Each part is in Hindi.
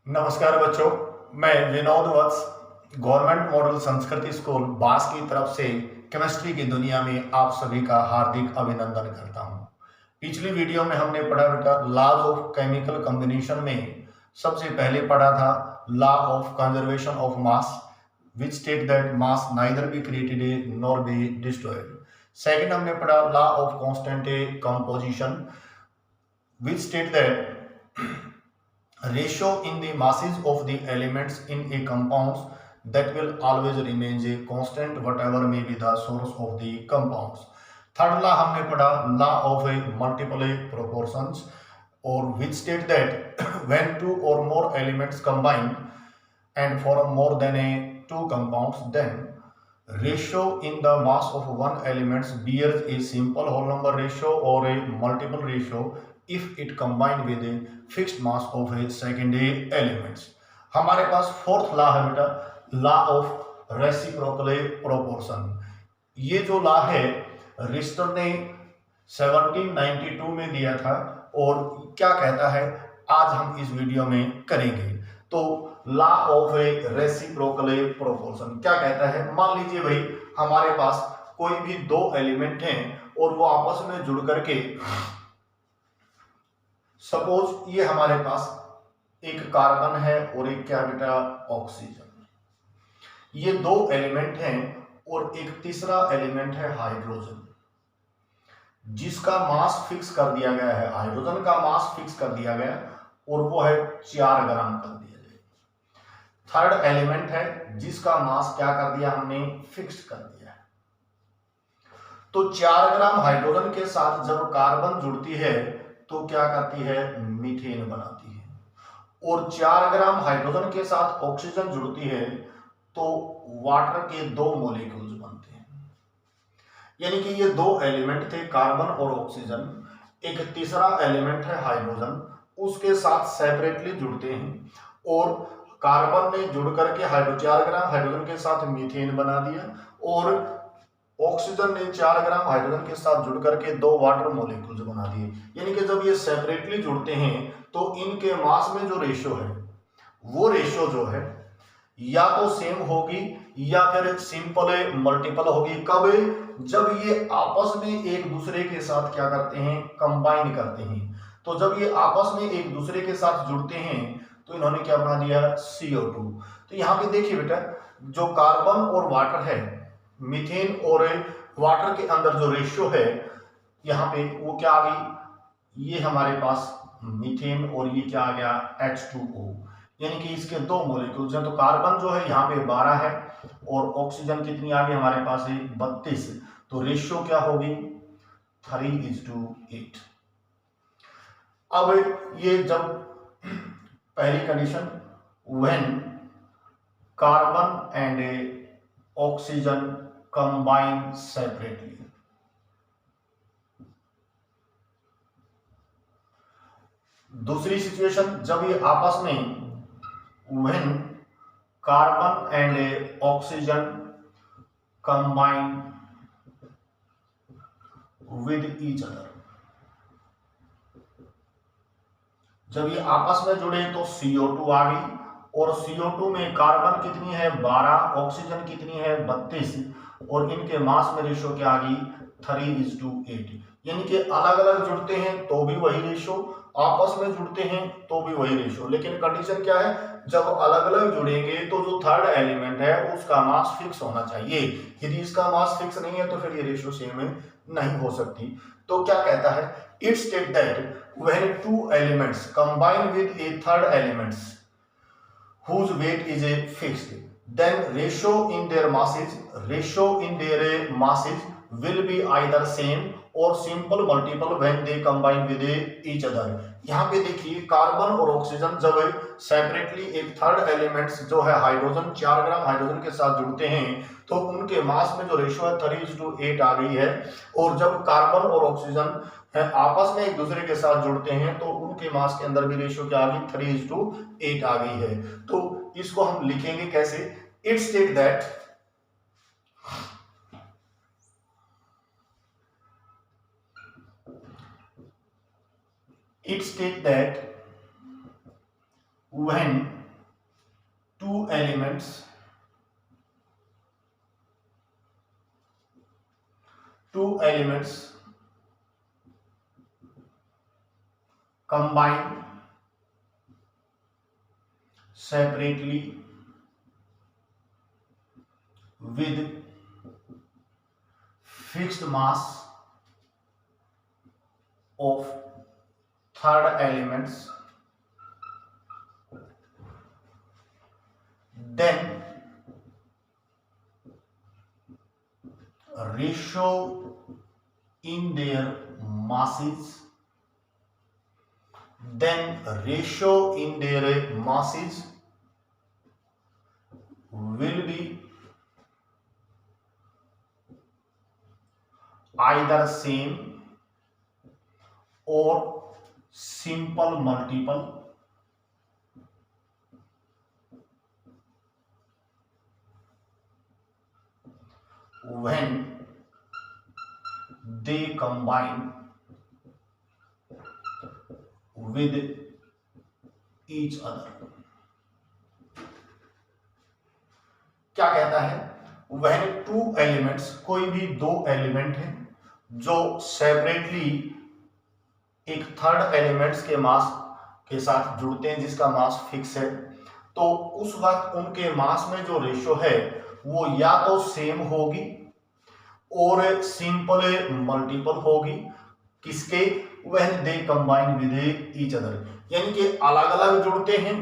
नमस्कार बच्चों, मैं विनोद वत्स गवर्नमेंट मॉडल संस्कृति स्कूल बास की तरफ से केमिस्ट्री की दुनिया में आप सभी का हार्दिक अभिनंदन करता हूं। पिछली वीडियो में हमने पढ़ा बेटा लॉज ऑफ केमिकल कॉम्बिनेशन में सबसे पहले पढ़ा था law of conservation of mass which state that mass neither be created nor be destroyed. Second हमने पढ़ा law of constant composition which state that ratio in the masses of the elements in a compounds that will always remains a constant whatever may be the source of the compounds. Third law हमने पढ़ा law of A multiple proportions or which state that when two or more elements combine and form more than a two compounds, then ratio in the mass of one element bears a simple whole number ratio or a multiple ratio if it combined with a fixed mass of a secondary elements. हमारे पास फोर्थ लॉ है बेटा लॉ ऑफ रेसिप्रोकल प्रोपोर्शन। ये जो लॉ है रिस्टर ने 1792 में दिया था और क्या कहता है आज हम इस वीडियो में करेंगे। तो law of A reciprocal proportion क्या कहता है, मान लीजिए भाई हमारे पास कोई भी दो एलिमेंट हैं और वो आपस में जुड़ करके सपोज ये हमारे पास एक कार्बन है और एक क्या बेटा ऑक्सीजन। ये दो एलिमेंट हैं और एक तीसरा एलिमेंट है हाइड्रोजन जिसका मास फिक्स कर दिया गया है। हाइड्रोजन का मास फिक्स कर दिया गया और वो है 4 ग्राम कर दिया गया। थर्ड एलिमेंट है जिसका मास क्या कर दिया हमने फिक्स कर दिया है। तो 4 ग्राम हाइड्रोजन के साथ जब कार्बन जुड़ती है तो क्या करती है मीथेन बनाती है और 4 ग्राम हाइड्रोजन के साथ ऑक्सीजन जुड़ती है तो वाटर के 2 मॉलिक्यूल्स बनते हैं। यानी कि ये दो एलिमेंट थे कार्बन और ऑक्सीजन, एक तीसरा एलिमेंट है हाइड्रोजन उसके साथ सेपरेटली जुड़ते हैं और कार्बन ने जुड़ करके 4 ग्राम हाइड्रोजन के साथ मीथेन बना दिया और ऑक्सीजन ने 4 ग्राम हाइड्रोजन के साथ जुड़ करके 2 वाटर मॉलिक्यूल्स बना दिए। यानी कि जब ये सेपरेटली जुड़ते हैं तो इनके मास में जो रेशियो है वो रेशियो जो है या तो सेम होगी या फिर सिंपल मल्टीपल होगी। कब? जब ये आपस में एक दूसरे के साथ क्या करते हैं कंबाइन करते हैं। तो जब ये आपस में एक दूसरे के साथ जुड़ते हैं तो इन्होंने क्या बना दिया CO2। तो यहाँ पे देखिए बेटा जो कार्बन और वाटर है मीथेन और वाटर के अंदर जो रेशियो है यहाँ पे वो क्या आ गई, ये हमारे पास मीथेन और ये क्या आ गया H2O। यानी कि इसके 2 मॉलिक्यूल्स हैं। तो कार्बन जो है यहाँ पे 12 है और ऑक्सीजन कितनी आ गई हमारे पास है 32। तो रेशियो क्या होगी 3:8। अब ये जब पहली condition when carbon and oxygen combine separately, दूसरी सिचुएशन जब ये आपस में when carbon and oxygen combine with each other, जब ये आपस में जुड़े तो CO2 आ गई और CO2 में कार्बन कितनी है 12, ऑक्सीजन कितनी है 32 और इनके मास में रेशियो क्या आ गई 3:8। यानी कि अलग अलग जुड़ते हैं तो भी वही रेशियो, आपस में जुड़ते हैं तो भी वही रेशियो। लेकिन कंडीशन क्या है, जब अलग अलग जुड़ेंगे तो जो थर्ड एलिमेंट है उसका मास फिक्स होना चाहिए। यदि इसका मास फिक्स नहीं है तो फिर ये रेशियो सेम नहीं हो सकती। तो क्या कहता है it state that when two elements combine with a third elements whose weight is a fixed, then ratio in their masses will be either same or simple multiple when they combine with each other। यहाँ पे देखिए कार्बन और ऑक्सीजन जब सेपरेटली एक थर्ड एलिमेंट्स जो है हाइड्रोजन 4 ग्राम हाइड्रोजन के साथ जुड़ते हैं तो उनके मास में जो रेशियो है 3:8 आ गई है। और जब कार्बन और ऑक्सीजन आपस में एक दूसरे के साथ जुड़ते हैं तो उनके मास के अंदर भी रेशियो क्या आ गई 3:8 आ गई है। तो इसको हम लिखेंगे कैसे, it state that it state that when two elements combine separately with fixed mass of third elements, then ratio in their masses will be either same or simple multiple when they combine with each other। क्या कहता है, when two elements, कोई भी दो एलिमेंट हैं जो सेपरेटली एक थर्ड एलिमेंट्स के मास के साथ जुड़ते हैं जिसका मास फिक्स है, तो उस वक्त उनके मास में जो रेशो है वो या तो सेम होगी और सिंपल मल्टीपल होगी किसके, when they combine with each other, यानी कि अलग अलग जुड़ते हैं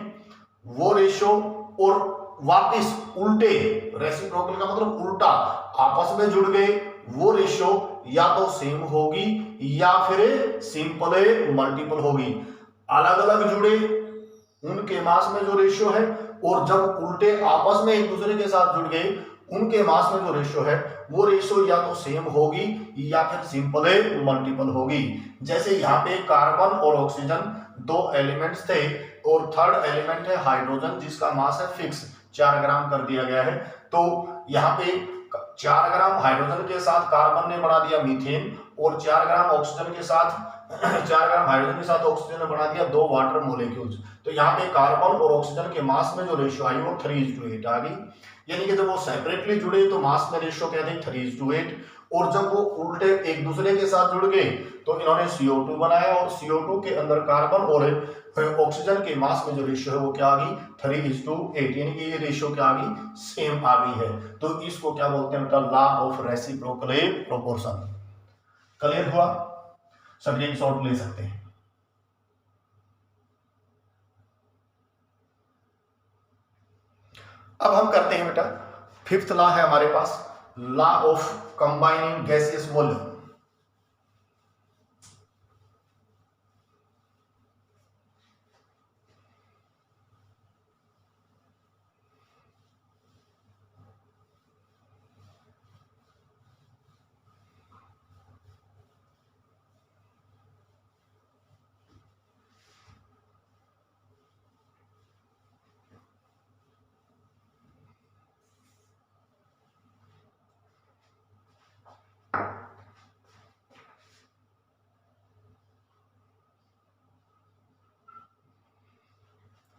वो रेशो और वापस उल्टे, रेसिप्रोकल का मतलब उल्टा, आपस में जुड़ गए वो रेशो या तो सेम होगी या फिर सिंपल मल्टीपल होगी। अलग अलग जुड़े उनके मास में जो रेशो है और जब उल्टे आपस में एक दूसरे के साथ जुड़ गए उनके मास में जो रेशो है वो रेशो या तो सेम होगी या फिर सिंपल मल्टीपल होगी। जैसे यहाँ पे कार्बन और ऑक्सीजन दो एलिमेंट्स थे और थर्ड एलिमेंट है हाइड्रोजन जिसका मास है फिक्स 4 ग्राम कर दिया गया है, तो यहाँ पे 4 ग्राम हाइड्रोजन के साथ कार्बन ने बना दिया मीथेन और 4 ग्राम ऑक्सीजन के साथ 4 ग्राम हाइड्रोजन के साथ ऑक्सीजन ने बना दिया 2 वाटर मोलिक्यूल्स। तो यहाँ पे कार्बन और ऑक्सीजन के मास में जो रेशियो आई वो 3:8 आ गई, यानी कि जब वो सेपरेटली जुड़े तो मास में रेशियो क्या थी 3:8, और जब वो उल्टे एक दूसरे के साथ जुड़ गए तो इन्होंने CO2 बनाया और CO2 के अंदर कार्बन और ऑक्सीजन के मास में जो रेशियो है वो क्या आ गई 3:8, यानी कि ये रेशियो क्या आ गई सेम आ गई है। तो इसको क्या बोलते हैं बेटा, law of reciprocal proportion. Clear हुआ, स्क्रीनशॉट ले सकते हैं। अब हम करते हैं बेटा, फिफ्थ लॉ है हमारे पास, law of combining gaseous volume.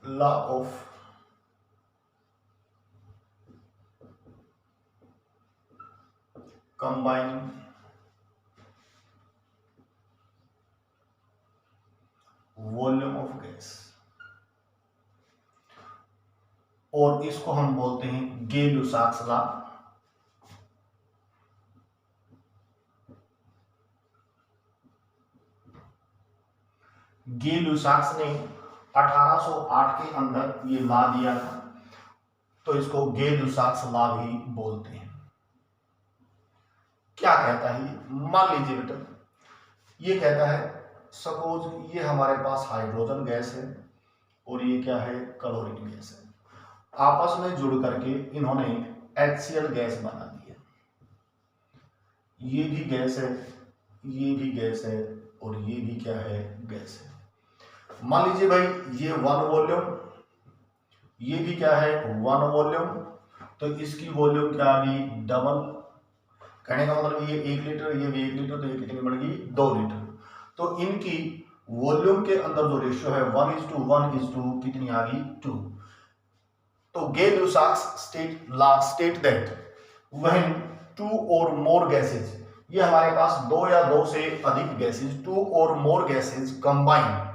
law of combining volume of gas, और इसको हम बोलते हैं गे-लुसाक्स लॉ। गे-लुसाक्स ने 1808 के अंदर ये लॉ दिया था, तो इसको गे-लुसाक्स लॉ भी बोलते हैं। क्या कहता है ये, मान लीजिए बेटा, ये कहता है सपोज ये हमारे पास हाइड्रोजन गैस है और ये क्या है क्लोरीन गैस है, आपस में जुड़ करके इन्होंने HCl गैस बना दी है। ये भी गैस है, ये भी गैस है और ये भी क्या है गैस है। मान लीजिए भाई ये 1 वॉल्यूम, ये भी क्या है 1 वॉल्यूम, तो इसकी वॉल्यूम क्या आ गई डबल। कहने का मतलब ये 1 लीटर, ये भी 1 लीटर, तो ये कितनी बढ़ गई 2 लीटर। तो इनकी वॉल्यूम के अंदर जो रेशियो है 1:1 कितनी आ गई 2। तो Gay-Lussac's स्टेट दैट व्हेन 2 और मोर गैसेज, ये हमारे पास 2 या 2 से अधिक गैसेज, 2 और more gases combine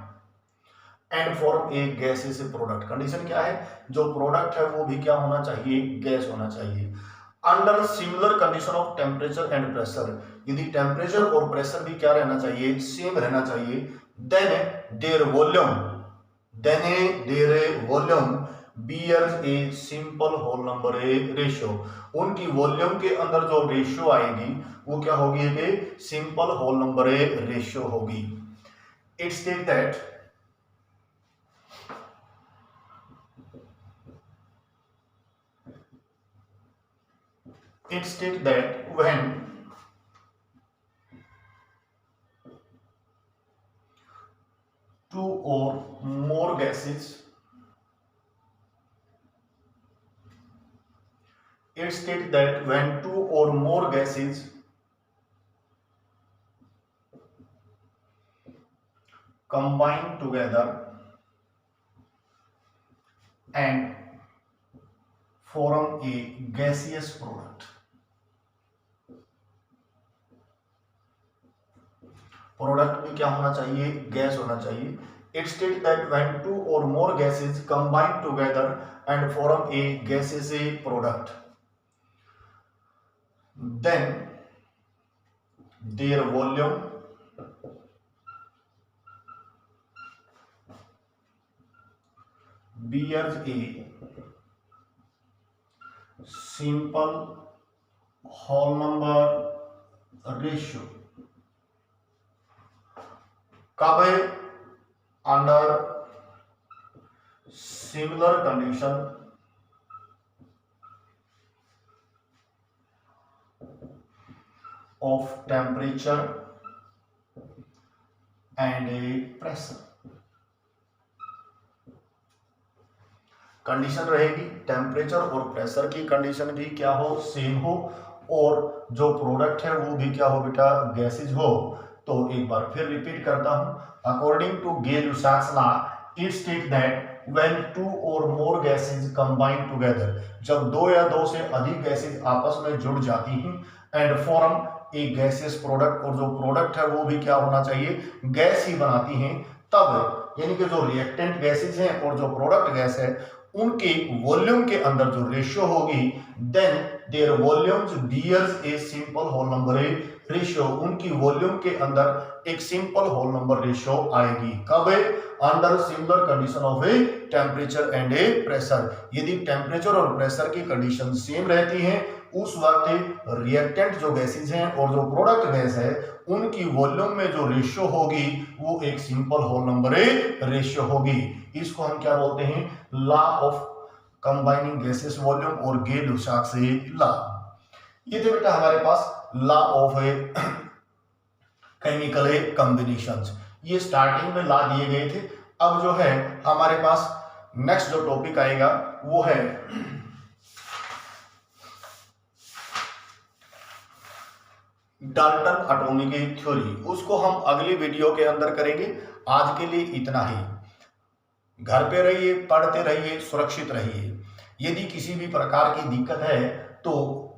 and form a gases product. Condition क्या है, जो प्रोडक्ट है वो भी क्या होना चाहिए, गैस होना चाहिए। Under similar condition of temperature and pressure, यदि टेम्परेचर और प्रेशर भी क्या रहना चाहिए, सेम रहना चाहिए, then their volume bears a simple whole number ratio. उनकी वॉल्यूम के अंदर जो रेशियो आएगी वो क्या होगी, कि सिंपल होल नंबर रेशियो होगी। It state that when 2 or more gases, it states that when 2 or more gases combine together and form a gaseous product, product में क्या होना चाहिए, गैस होना चाहिए। इट स्टेट दैट व्हेन 2 और more gases combine together and form a gases product, then their volume bears a simple whole number ratio। कब है, under similar condition of temperature and pressure. Condition रहेगी टेम्परेचर और प्रेशर की कंडीशन भी क्या हो, सेम हो, और जो प्रोडक्ट है वो भी क्या हो बेटा, गैसेज हो। तो एक बार फिर रिपीट करता हूं, according to Gay-Lussac's law, it state that when 2 और मोर गैसेज कंबाइन टुगेदर, जब 2 या 2 से अधिक गैसेज आपस में जुड़ जाती हैं and form A gaseous product, और जो प्रोडक्ट है वो भी क्या होना चाहिए, गैस ही बनाती हैं, तब यानी कि जो रिएक्टेंट गैसेज हैं और जो प्रोडक्ट गैस है उनके वॉल्यूम के अंदर जो रेशियो होगी, then their volumes bears a simple whole number ratio. उनकी वॉल्यूम के अंदर एक सिंपल होल नंबर रेशियो आएगी। कब? Under similar condition of a temperature and a pressure. यदि टेम्परेचर और प्रेशर की कंडीशन सेम रहती है उस वक्त रिएक्टेंट जो गैसेज हैं और जो प्रोडक्ट गैस है उनकी वॉल्यूम में जो रेशियो होगी वो एक सिंपल होल नंबर रेशियो होगी। इसको हम क्या बोलते हैं, law of combining gases volume और Gay-Lussac's लॉ। ये थे बेटा हमारे पास लॉ ऑफ केमिकल कॉम्बिनेशंस। ये स्टार्टिंग में लॉ दिए गए थे। अब जो है हमारे पास नेक्स्ट जो टॉपिक आएगा वो है डाल्टन एटॉमिक थ्योरी। उसको हम अगली वीडियो के अंदर करेंगे। आज के लिए इतना ही। घर पे रहिए, पढ़ते रहिए, सुरक्षित रहिए। यदि किसी भी प्रकार की दिक्कत है तो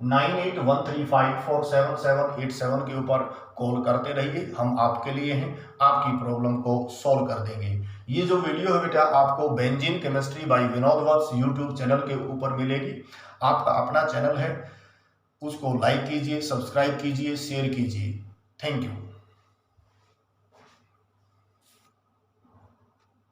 9813547787 के ऊपर कॉल करते रहिए। हम आपके लिए हैं, आपकी प्रॉब्लम को सॉल्व कर देंगे। ये जो वीडियो है बेटा आपको benzene chemistry by Vinod Vats YouTube channel के ऊपर मिलेगी। आपका अपना चैनल है, उसको लाइक कीजिए, सब्सक्राइब कीजिए, शेयर कीजिए। Thank you.